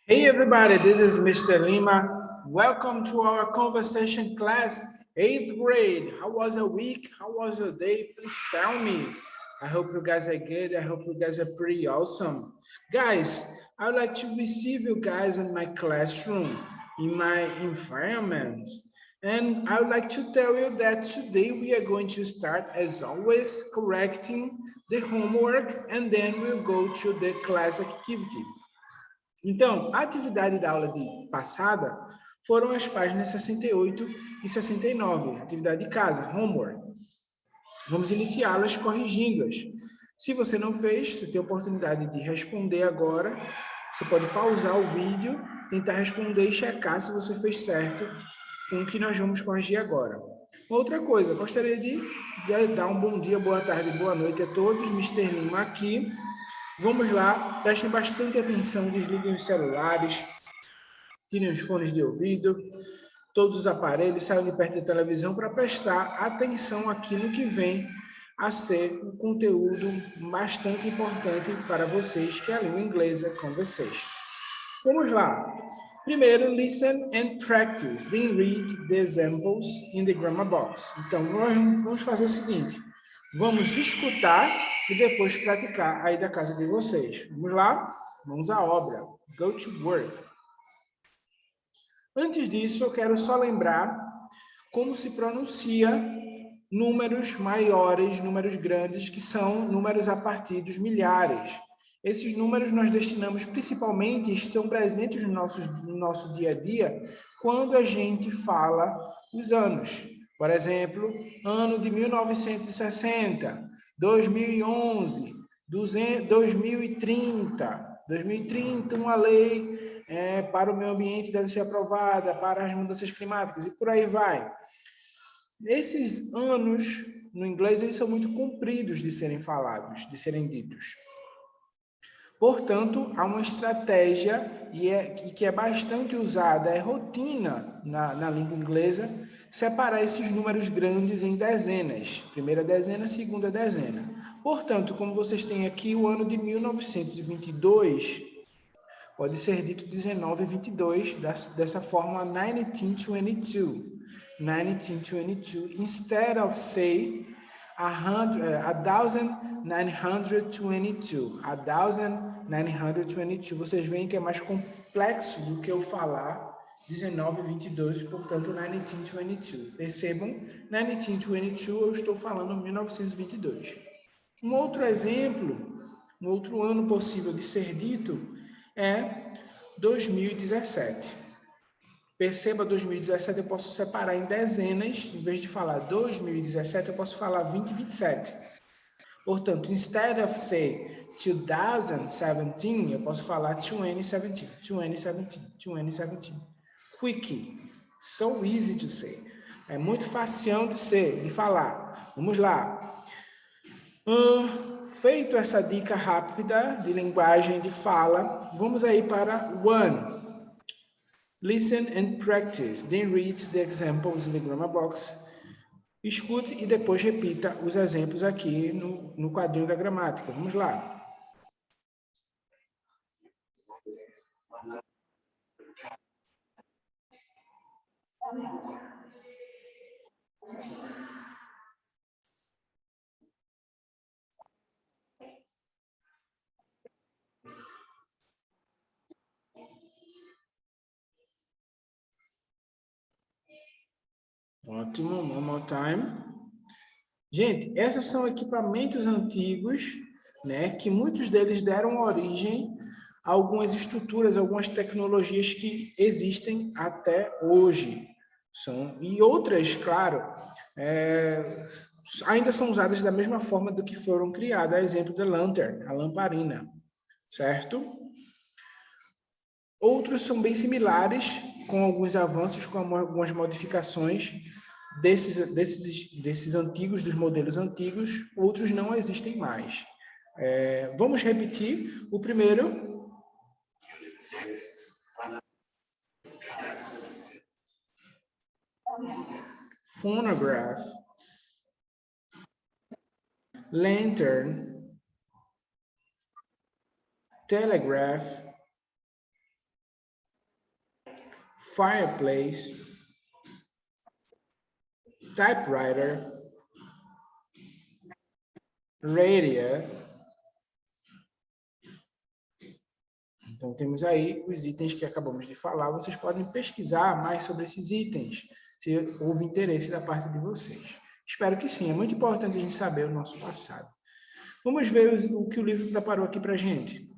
Hey everybody, this is Mr. Lima. Welcome to our conversation class, 8th grade. How was your week? How was your day? Please tell me. I hope you guys are good. I hope you guys are pretty awesome. Guys, I would like to receive you guys in my classroom, in my environment. And I would like to tell you that today we are going to start, as always, correcting the homework, and then we'll go to the class activity. Então, a atividade da aula de passada foram as páginas 68 e 69, atividade de casa, homework. Vamos iniciá-las corrigindo-as. Se você não fez, você tem a oportunidade de responder agora. Você pode pausar o vídeo, tentar responder e checar se você fez certo com o que nós vamos corrigir agora. Outra coisa, gostaria de dar um bom dia, boa tarde, boa noite a todos. Mr. Lima aqui. Vamos lá, prestem bastante atenção, desliguem os celulares, tirem os fones de ouvido, todos os aparelhos, saiam de perto da televisão para prestar atenção aqui no que vem a ser um conteúdo bastante importante para vocês, que é a língua inglesa conversation. Vamos lá. Primeiro, listen and practice, then read the examples in the grammar box. Então, vamos fazer o seguinte. Vamos escutar e depois praticar aí da casa de vocês. Vamos lá? Vamos à obra. Go to work. Antes disso, eu quero só lembrar como se pronuncia números maiores, números grandes, que são números a partir dos milhares. Esses números nós destinamos principalmente, estão presentes no nosso dia a dia, quando a gente fala os anos. Por exemplo, ano de 1960, 2011, 2030. 2030, uma lei para o meio ambiente deve ser aprovada, para as mudanças climáticas, e por aí vai. Esses anos, no inglês, eles são muito compridos de serem falados, de serem ditos. Portanto, há uma estratégia que é bastante usada, é rotina na língua inglesa, separar esses números grandes em dezenas. Primeira dezena, segunda dezena. Portanto, como vocês têm aqui o ano de 1922, pode ser dito 1922, dessa forma 1922. 1922, instead of say 1922. 1922. Vocês veem que é mais complexo do que eu falar 1922, portanto 1922. Percebam, 1922 eu estou falando 1922. Um outro exemplo, um outro ano possível de ser dito é 2017. Perceba, 2017 eu posso separar em dezenas, em vez de falar 2017, eu posso falar 2027. Portanto, instead of say 2017, eu posso falar 2017, 2017, 2017. Quick, so easy to say. É muito facinho de falar. Vamos lá. Feito essa dica rápida de linguagem de fala, vamos aí para one. Listen and practice, then read the examples in the grammar box. Escute e depois repita os exemplos aqui no quadrinho da gramática. Vamos lá. Ótimo, one more time. Gente, esses são equipamentos antigos, né, que muitos deles deram origem a algumas estruturas, algumas tecnologias que existem até hoje. E outras, claro, ainda são usadas da mesma forma do que foram criadas, a exemplo da lantern, a lamparina, certo? Outros são bem similares, com alguns avanços, com algumas modificações desses antigos, dos modelos antigos, outros não existem mais. Vamos repetir o primeiro. Phonograph, lantern, telegraph, fireplace, typewriter, radio. Então, temos aí os itens que acabamos de falar. Vocês podem pesquisar mais sobre esses itens, se houve interesse da parte de vocês. Espero que sim. É muito importante a gente saber o nosso passado. Vamos ver o que o livro preparou aqui para a gente.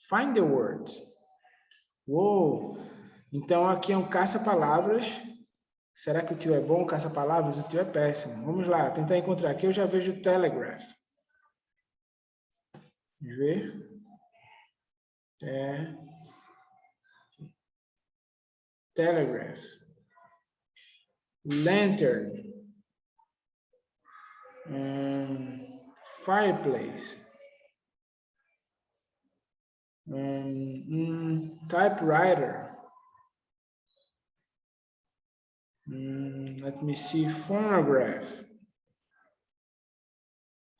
Find the words. Uou! Então, aqui é um caça-palavras. Será que o tio é bom, caça-palavras? O tio é péssimo. Vamos lá, tentar encontrar. Aqui eu já vejo telegraph. Vamos ver. Telegraph. Lantern. Fireplace. Typewriter. Let me see. Phonograph.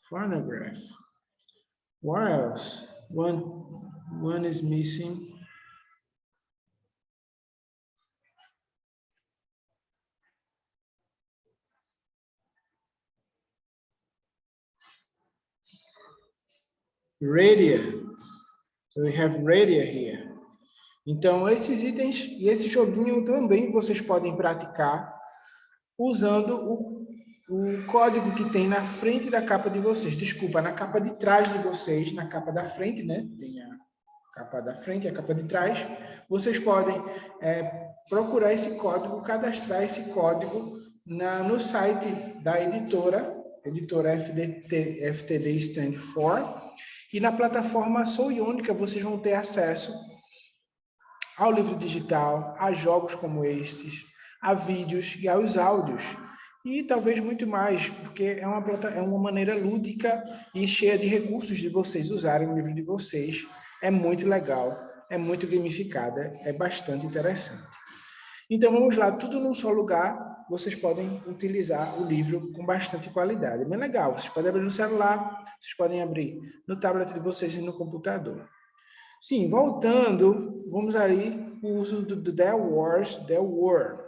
Phonograph. What else? One is missing. Radio. So we have radio here. Então, esses itens e esse joguinho também vocês podem praticar usando o código que tem na frente da capa de vocês. Desculpa, na capa de trás de vocês, na capa da frente, né? Tem a capa da frente e a capa de trás. Vocês podem procurar esse código, cadastrar esse código no site da editora FTD Stand For, e na plataforma Sou Iônica vocês vão ter acesso ao livro digital, a jogos como estes, a vídeos e aos áudios, e talvez muito mais, porque é uma maneira lúdica e cheia de recursos de vocês usarem o livro de vocês. É muito legal, é muito gamificada, é bastante interessante. Então, vamos lá, tudo num só lugar, vocês podem utilizar o livro com bastante qualidade. É bem legal, vocês podem abrir no celular, vocês podem abrir no tablet de vocês e no computador. Sim, voltando, vamos aí o uso do there was, there were.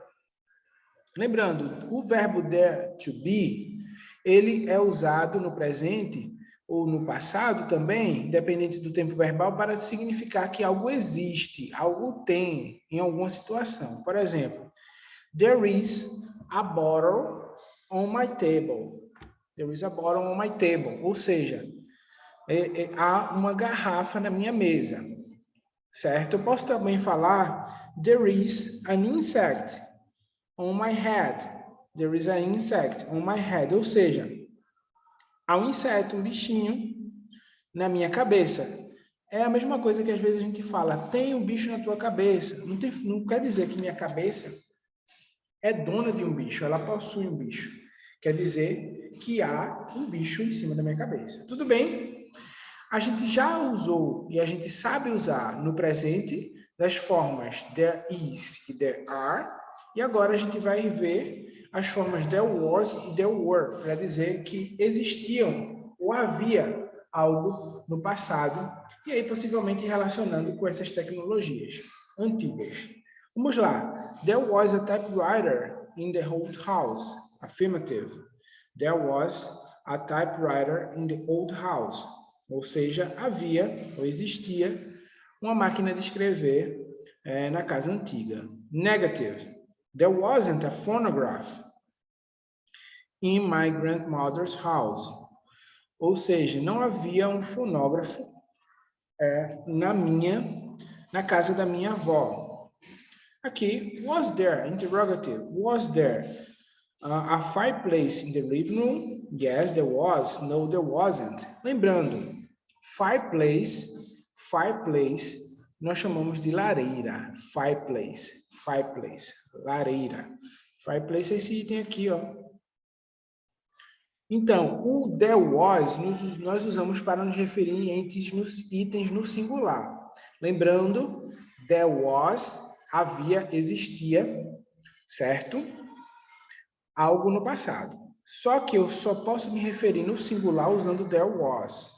Lembrando, o verbo there to be, ele é usado no presente ou no passado também, independente do tempo verbal, para significar que algo existe, algo tem em alguma situação. Por exemplo, there is a bottle on my table. There is a bottle on my table. Ou seja, há uma garrafa na minha mesa. Certo? Eu posso também falar there is an insect on my head. There is an insect on my head. Ou seja, há um inseto, um bichinho na minha cabeça. É a mesma coisa que às vezes a gente fala, tem um bicho na tua cabeça. Não quer dizer que minha cabeça é dona de um bicho, ela possui um bicho. Quer dizer que há um bicho em cima da minha cabeça. Tudo bem? A gente já usou e a gente sabe usar no presente das formas there is e there are, e agora a gente vai ver as formas there was e there were, para dizer que existiam ou havia algo no passado, e aí possivelmente relacionando com essas tecnologias antigas. Vamos lá. There was a typewriter in the old house. Affirmative. There was a typewriter in the old house. Ou seja, havia ou existia uma máquina de escrever na casa antiga. Negative. There wasn't a phonograph in my grandmother's house. Ou seja, não havia um fonógrafo na casa da minha avó. Aqui, was there? Interrogative. Was there a fireplace in the living room? Yes, there was. No, there wasn't. Lembrando, fireplace, nós chamamos de lareira. Fireplace, lareira. Fireplace é esse item aqui, ó. Então, o there was nós usamos para nos referir nos itens no singular. Lembrando, there was, havia, existia, certo? Algo no passado. Só que eu só posso me referir no singular usando there was.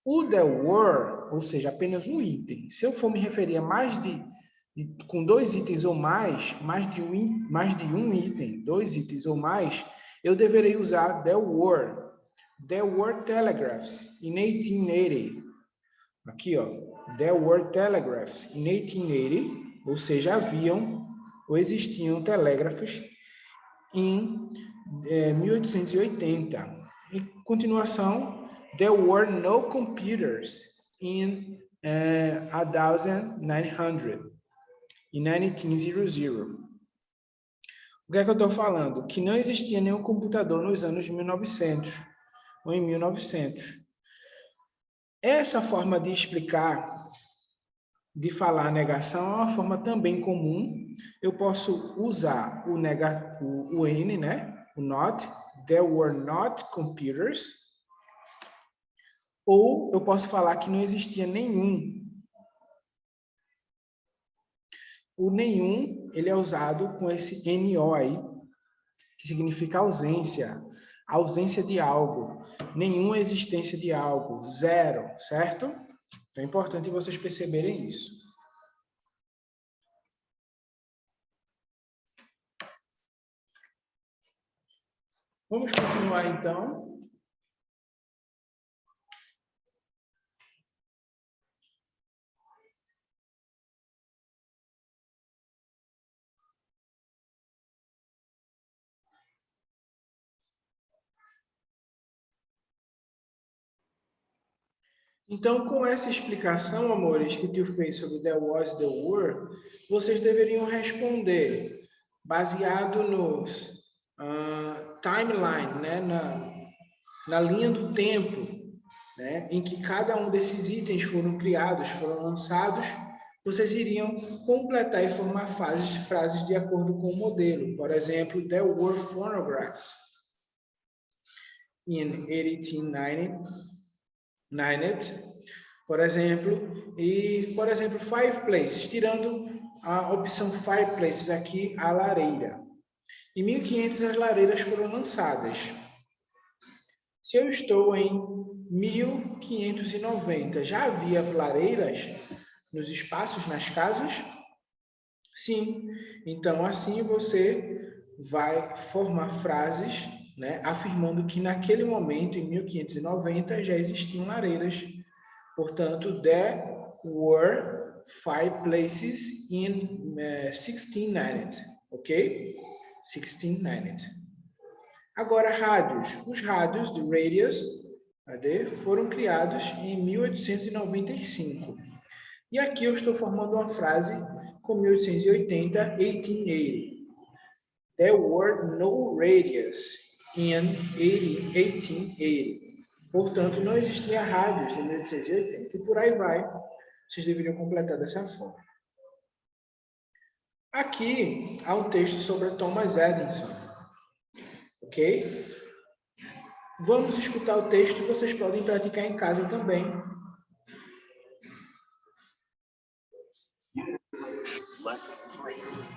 O there were, ou seja, apenas um item. Se eu for me referir a com dois itens ou mais de um item, dois itens ou mais, eu deverei usar there were. There were telegraphs in 1880. Aqui, ó. There were telegraphs in 1880, ou seja, haviam ou existiam telégrafos em 1880. Em continuação, there were no computers in 1900. Em 1900. O que é que eu estou falando? Que não existia nenhum computador nos anos 1900 ou em 1900. Essa forma de explicar, de falar negação, é uma forma também comum. Eu posso usar o N, né? O not. There were not computers. Ou eu posso falar que não existia nenhum. O nenhum, ele é usado com esse NO aí, que significa ausência. Ausência de algo. Nenhuma existência de algo. Zero, certo? Então é importante vocês perceberem isso. Vamos continuar, então. Então, com essa explicação, amores, que o tio fez sobre there was, there were, vocês deveriam responder baseado nos timeline, né? Na linha do tempo, né? Em que cada um desses itens foram criados, foram lançados, vocês iriam completar e formar frases de acordo com o modelo. Por exemplo, there were phonographs in 1890, por exemplo, five places, tirando a opção fireplaces aqui, a lareira. Em 1500 as lareiras foram lançadas. Se eu estou em 1590, já havia lareiras nos espaços, nas casas? Sim. Então, assim você vai formar frases, né, afirmando que naquele momento, em 1590, já existiam lareiras. Portanto, there were fireplaces in 1690, ok? 1690. Agora, rádios. Os rádios de radios, foram criados em 1895. E aqui eu estou formando uma frase com 1880, 1880. There were no radios in 1880. Portanto, não existia rádios em 1880. E por aí vai. Vocês deveriam completar dessa forma. Aqui há um texto sobre Thomas Edison. Ok? Vamos escutar o texto e vocês podem praticar em casa também. Lesson 3.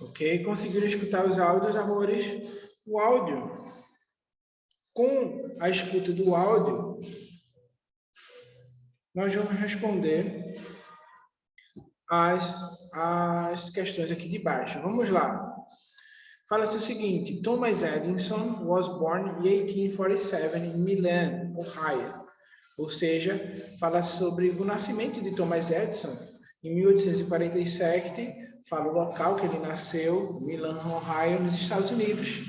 Ok? Conseguiram escutar os áudios, amores? O áudio. Com a escuta do áudio, nós vamos responder as questões aqui de baixo. Vamos lá. Fala-se o seguinte: Thomas Edison was born in 1847 in Milan, Ohio. Ou seja, fala sobre o nascimento de Thomas Edison em 1847, fala o local que ele nasceu, Milan, Ohio, nos Estados Unidos.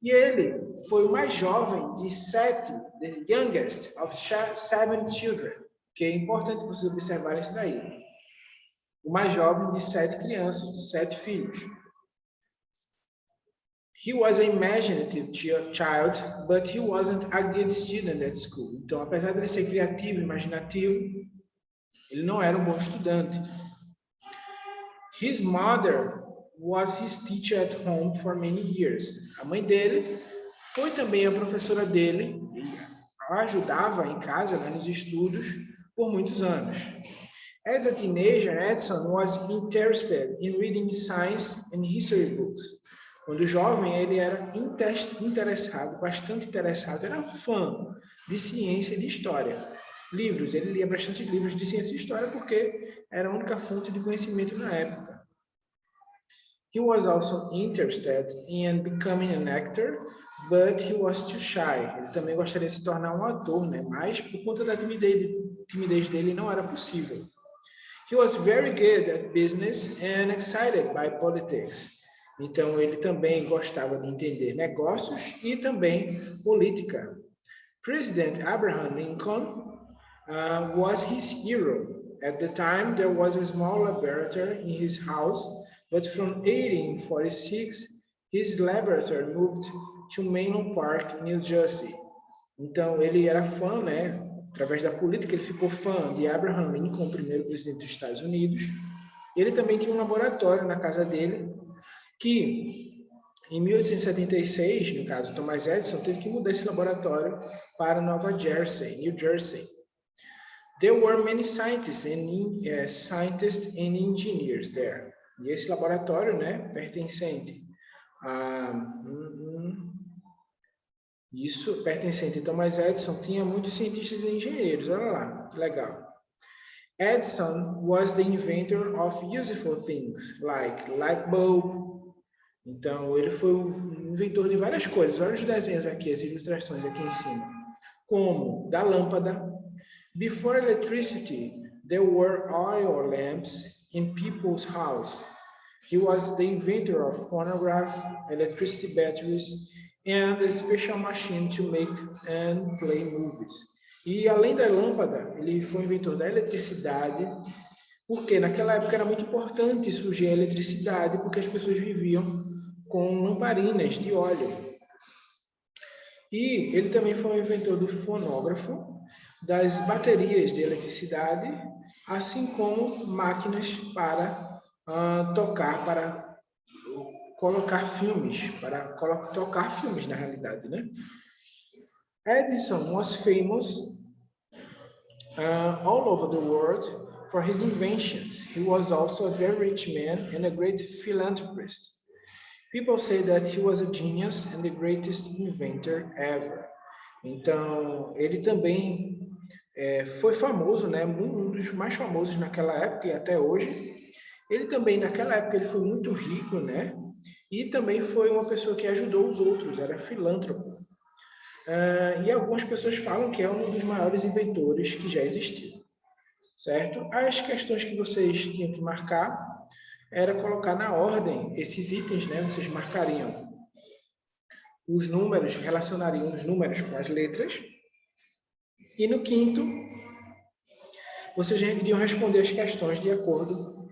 E ele foi o mais jovem de 7, the youngest of 7 children, que é importante vocês observarem isso daí. O mais jovem de 7 crianças, de 7 filhos. He was an imaginative child, but he wasn't a good student at school. Então, apesar de ele ser criativo, imaginativo, ele não era um bom estudante. His mother was his teacher at home for many years. A mãe dele foi também a professora dele e a ajudava em casa, né, nos estudos, por muitos anos. As a teenager, Edison was interested in reading science and history books. Quando jovem, ele era interessado, bastante interessado, era um fã de ciência e de história. Livros, ele lia bastante livros de ciência e história porque era a única fonte de conhecimento na época. He was also interested in becoming an actor, but he was too shy. Ele também gostaria de se tornar um ator, né? Mas por conta da timidez dele não era possível. He was very good at business and excited by politics. Então, ele também gostava de entender negócios e também política. President Abraham Lincoln was his hero. At the time, there was a small laboratory in his house, but from 1846, his laboratory moved to Menlo Park, New Jersey. Então, ele era fã, né? Através da política, ele ficou fã de Abraham Lincoln, o primeiro presidente dos Estados Unidos. Ele também tinha um laboratório na casa dele, que em 1876, no caso Thomas Edison, teve que mudar esse laboratório para Nova Jersey, New Jersey. There were many scientists and engineers there. E esse laboratório, né, pertencente a Thomas Edison, tinha muitos cientistas e engenheiros. Olha lá, que legal. Edison was the inventor of useful things, like light bulb. Então, ele foi o inventor de várias coisas. Olha os desenhos aqui, as ilustrações aqui em cima. Como da lâmpada. Before electricity, there were oil lamps in people's house. He was the inventor of phonograph, electricity batteries, and a special machine to make and play movies. E além da lâmpada, ele foi inventor da eletricidade, porque naquela época era muito importante surgir a eletricidade, porque as pessoas viviam com lamparinas de óleo. E ele também foi o inventor do fonógrafo, das baterias de eletricidade, assim como máquinas para tocar, para colocar filmes, tocar filmes na realidade, né? Edison was famous all over the world for his inventions. He was also a very rich man and a great philanthropist. People say that he was a genius and the greatest inventor ever. Então, ele também foi famoso, né? Um dos mais famosos naquela época e até hoje. Ele também, naquela época, ele foi muito rico, né? E também foi uma pessoa que ajudou os outros, era filântropo. E algumas pessoas falam que é um dos maiores inventores que já existiu, certo? As questões que vocês tinham que marcar era colocar na ordem esses itens, né? Vocês marcariam os números, relacionariam os números com as letras. E no quinto, vocês iriam responder as questões de acordo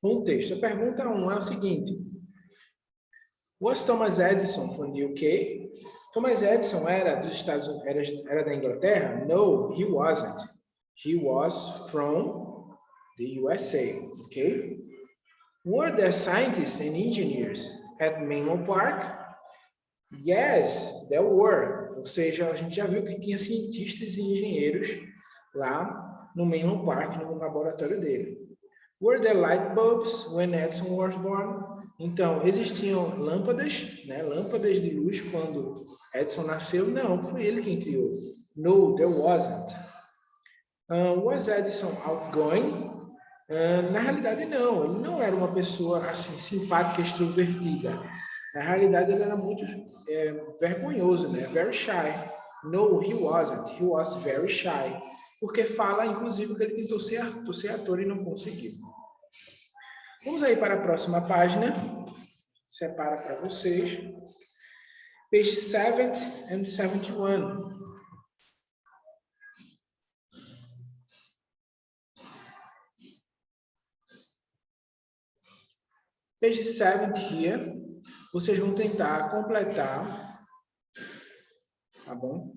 com o texto. A pergunta 1 é o seguinte: Was Thomas Edison from the UK? Thomas Edison era dos Estados Unidos, era da Inglaterra? No, he wasn't. He was from the USA, okay? Were there scientists and engineers at Menlo Park? Yes, there were. Ou seja, a gente já viu que tinha cientistas e engenheiros lá no Menlo Park, no laboratório dele. Were there light bulbs when Edison was born? Então, existiam lâmpadas, né? Lâmpadas de luz quando Edison nasceu? Não, foi ele quem criou. No, there wasn't. Was Edison outgoing? Na realidade, não. Ele não era uma pessoa assim simpática, extrovertida. Na realidade, ele era muito vergonhoso, né? Very shy. No, he wasn't. He was very shy. Porque fala, inclusive, que ele tentou ser ator e não conseguiu. Vamos aí para a próxima página. Separa para vocês. Page 70 and 71. Page 70 here. Vocês vão tentar completar, tá bom?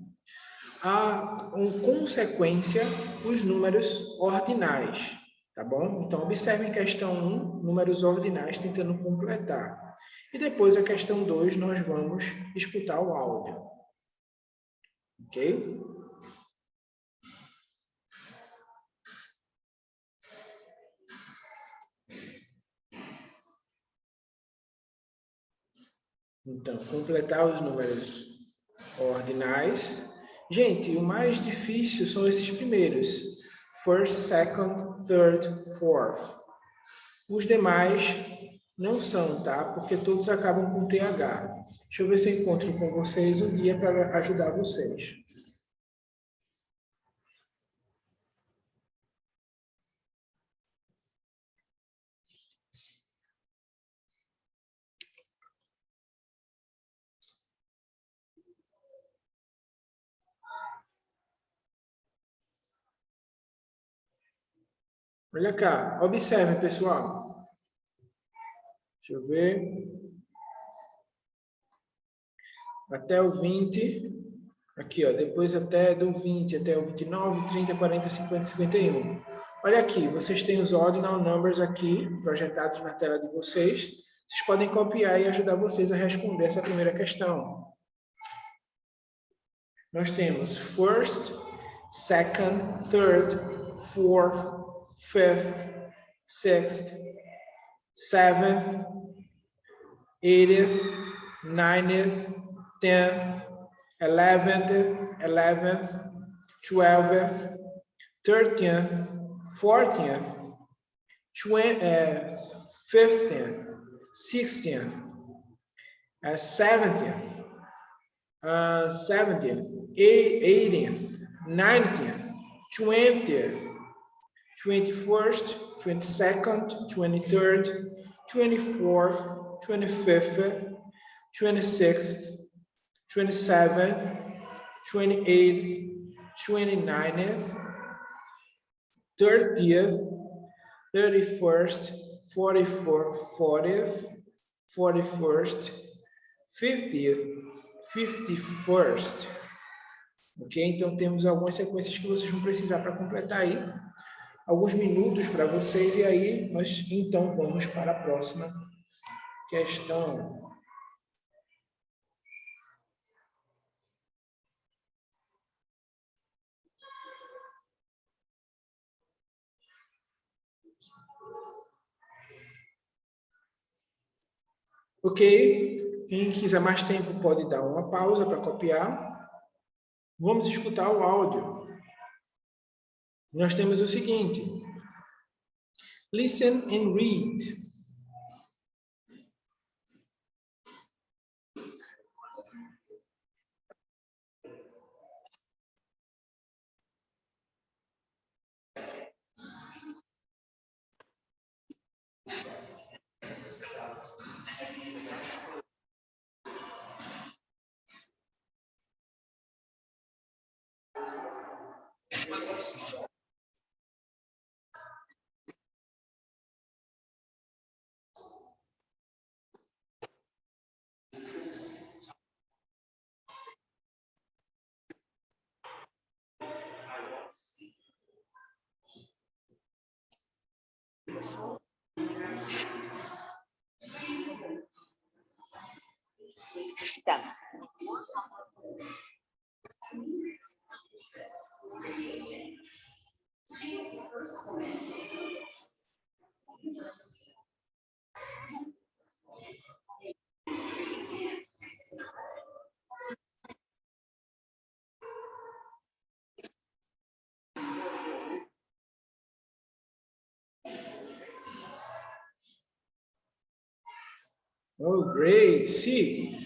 Com consequência os números ordinais, tá bom? Então, observem questão 1, números ordinais tentando completar. E depois a questão 2, nós vamos escutar o áudio. Ok? Então, completar os números ordinais. Gente, o mais difícil são esses primeiros. First, second, third, fourth. Os demais não são, tá? Porque todos acabam com TH. Deixa eu ver se eu encontro com vocês um dia para ajudar vocês. Olha cá, observe, pessoal. Deixa eu ver. Até o 20. Aqui, ó, depois até do 20, até o 29, 30, 40, 50, 51. Olha aqui, vocês têm os ordinal numbers aqui, projetados na tela de vocês. Vocês podem copiar e ajudar vocês a responder essa primeira questão. Nós temos first, second, third, fourth, fifth, sixth, seventh, eighth, ninth, 10th, 11th, 12th, 13th, 14th, 15th, 16th, 17th, 17th, 18th, 19th, 20th, 21st, 22nd, 23rd, 24th, 25th, 26th, 27th, 28th, 29th, 30th, 31st, 40th, 41st, 50th, 51st. Ok? Então, temos algumas sequências que vocês vão precisar para completar aí. Alguns minutos para vocês, e aí nós então vamos para a próxima questão. Ok? Quem quiser mais tempo pode dar uma pausa para copiar. Vamos escutar o áudio. Nós temos o seguinte. Listen and read. Tá. Oh, great. See,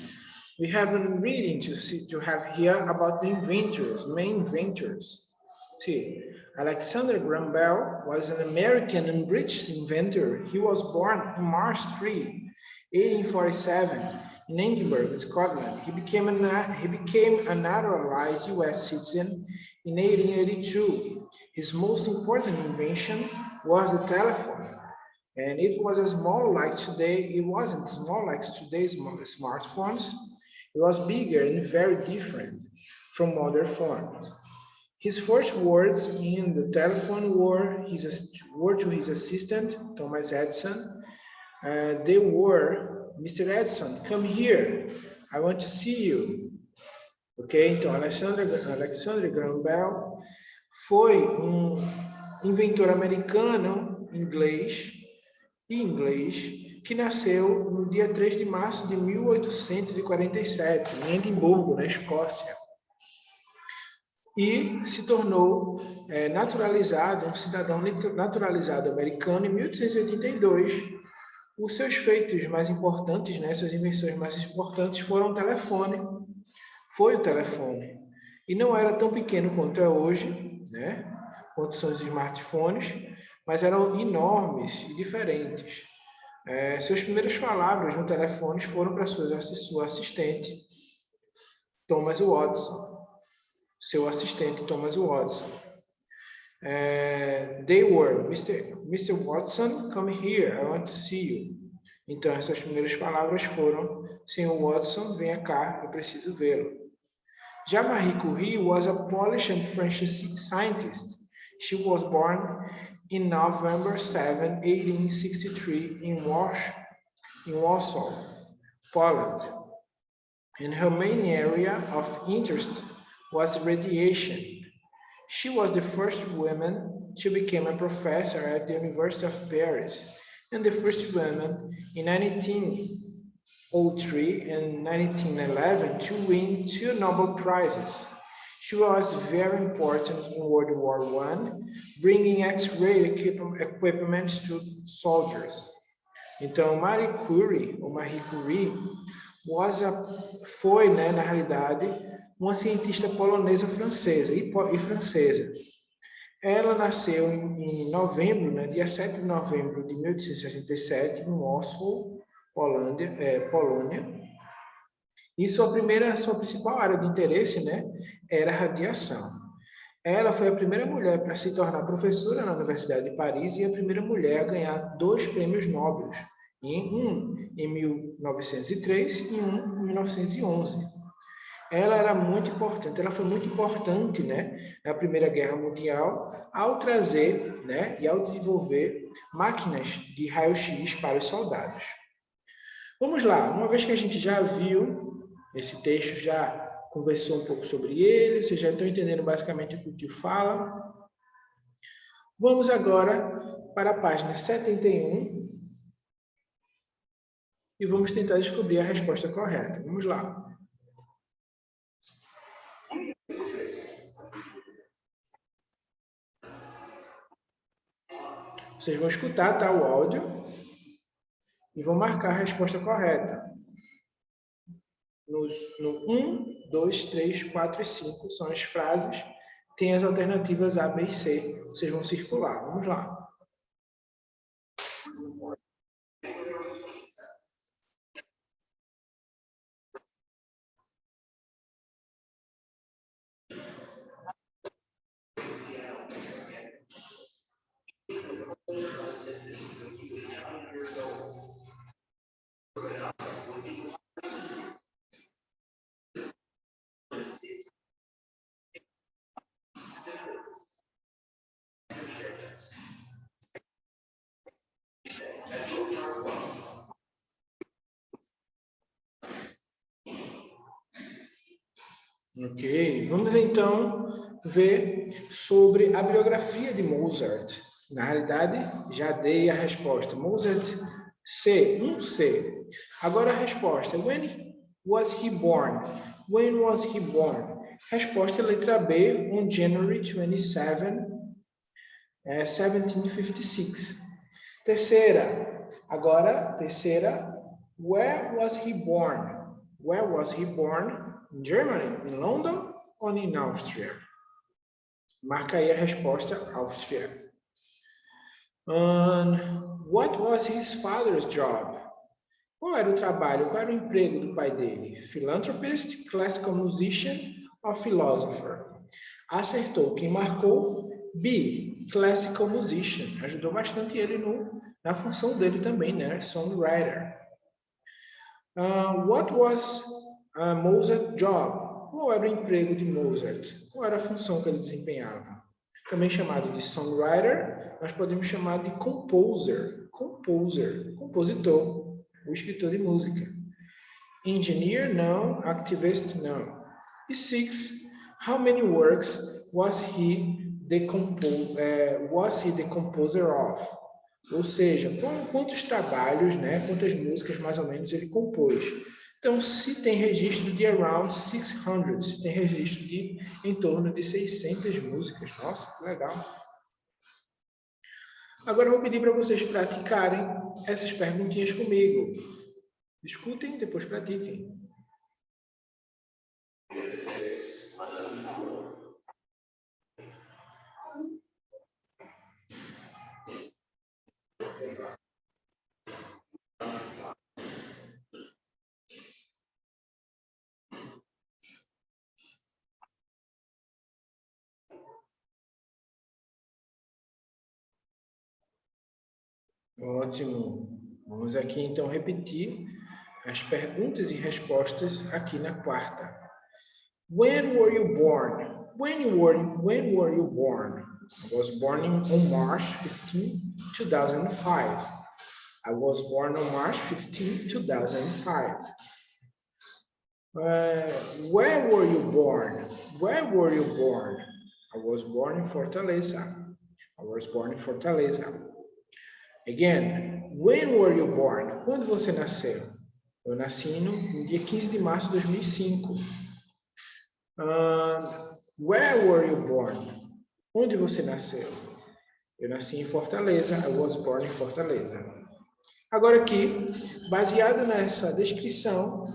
we have a reading to have here about the inventors, main inventors. See, Alexander Graham Bell was an American and British inventor. He was born on March 3, 1847, in Edinburgh, Scotland. He became a naturalized U.S. citizen in 1882. His most important invention was the telephone. And it was small like today. It wasn't small like today's smartphones. It was bigger and very different from other phones. His first words in the telephone were to his assistant, Thomas Edison. They were, Mr. Edison, come here. I want to see you. Ok? Então, Alexander Graham Bell foi inventor americano, inglês, que nasceu no dia 3 de março de 1847, em Edimburgo, na Escócia. E se tornou naturalizado, um cidadão naturalizado americano em 1882. Os seus feitos mais importantes, né, suas invenções mais importantes foram o telefone. Foi o telefone. E não era tão pequeno quanto é hoje, né? Quanto são os smartphones, mas eram enormes e diferentes. Suas primeiras palavras no telefone foram para sua assistente, Thomas Watson. Seu assistente, Thomas Watson. They were, Mr. Watson, come here, I want to see you. Então, essas primeiras palavras foram, Sr. Watson, venha cá, eu preciso vê-lo. Já Marie Curie was a Polish and French scientist. She was born in November 7, 1863 in Warsaw, Poland. And her main area of interest was radiation. She was the first woman to become a professor at the University of Paris, and the first woman in 1903 and 1911 to win 2 Nobel Prizes. She was very important in World War I, bringing X-ray equipment to soldiers. Então, Marie Curie foi, né, na realidade, uma cientista polonesa francesa e francesa. Ela nasceu em novembro, né, dia 7 de novembro de 1867, em Moscou, Polônia. E sua principal área de interesse, né, era a radiação. Ela foi a primeira mulher para se tornar professora na Universidade de Paris e a primeira mulher a ganhar 2 prêmios Nobel, um em 1903 e um em 1911. Ela era muito importante, ela foi muito importante, né, na Primeira Guerra Mundial, ao trazer, né, e ao desenvolver máquinas de raio-x para os soldados. Vamos lá, uma vez que a gente já viu esse texto, já conversou um pouco sobre ele, vocês já estão entendendo basicamente o que o tio fala. Vamos agora para a página 71 e vamos tentar descobrir a resposta correta. Vamos lá. Vocês vão escutar, tá, o áudio e vão marcar a resposta correta. No 1, 2, 3, 4 e 5 são as frases, tem as alternativas A, B e C. Vocês vão circular. Vamos lá. Ok, vamos então ver sobre a biografia de Mozart. Na realidade, já dei a resposta. Mozart, C, 1C. Agora a resposta. When was he born? When was he born? Resposta letra B, on January 27, 1756. Terceira, Where was he born? Where was he born? In Germany, in London, or in Austria? Marca aí a resposta, Áustria. What was his father's job? Qual era o trabalho, qual era o emprego do pai dele? Philanthropist, classical musician or philosopher? Acertou. Quem marcou? B, classical musician. Ajudou bastante ele na função dele também, né? Songwriter. What was Mozart's job? Qual era o emprego de Mozart? Qual era a função que ele desempenhava? Também chamado de songwriter, nós podemos chamar de composer. Compositor, o escritor de música. Engineer, não. Activist, não. E 6, how many works was he the composer of? Ou seja, quantos trabalhos, né, quantas músicas mais ou menos ele compôs. Então, se tem registro de around 600, se tem registro de em torno de 600 músicas. Nossa, que legal. Agora eu vou pedir para vocês praticarem essas perguntinhas comigo. Escutem, depois pratiquem. Ótimo. Vamos aqui então repetir as perguntas e respostas aqui na quarta. When were you born? When were you born? I was born on March 15, 2005. I was born on March 15, 2005. Where were you born? Where were you born? I was born in Fortaleza. I was born in Fortaleza. Again, when were you born? Quando você nasceu? Eu nasci no dia 15 de março de 2005. Where were you born? Onde você nasceu? Eu nasci em Fortaleza. I was born in Fortaleza. Agora aqui, baseado nessa descrição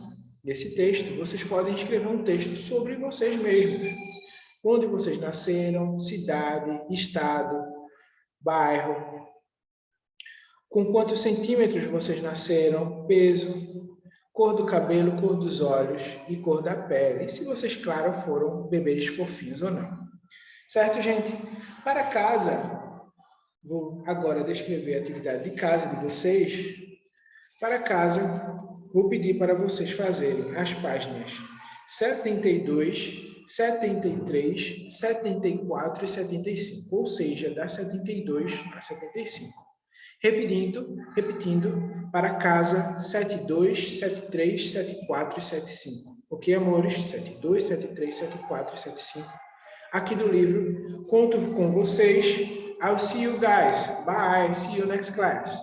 desse texto, vocês podem escrever um texto sobre vocês mesmos. Onde vocês nasceram, cidade, estado, bairro. Com quantos centímetros vocês nasceram, peso, cor do cabelo, cor dos olhos e cor da pele. E se vocês, claro, foram bebês fofinhos ou não. Certo, gente? Para casa, vou agora descrever a atividade de casa de vocês. Para casa, vou pedir para vocês fazerem as páginas 72, 73, 74 e 75, ou seja, da 72 a 75. Repetindo, para casa, 72, 73, 74 e 75. Ok, amores? 72, 73, 74 e 75. Aqui do livro, conto com vocês. I'll see you guys. Bye. See you next class.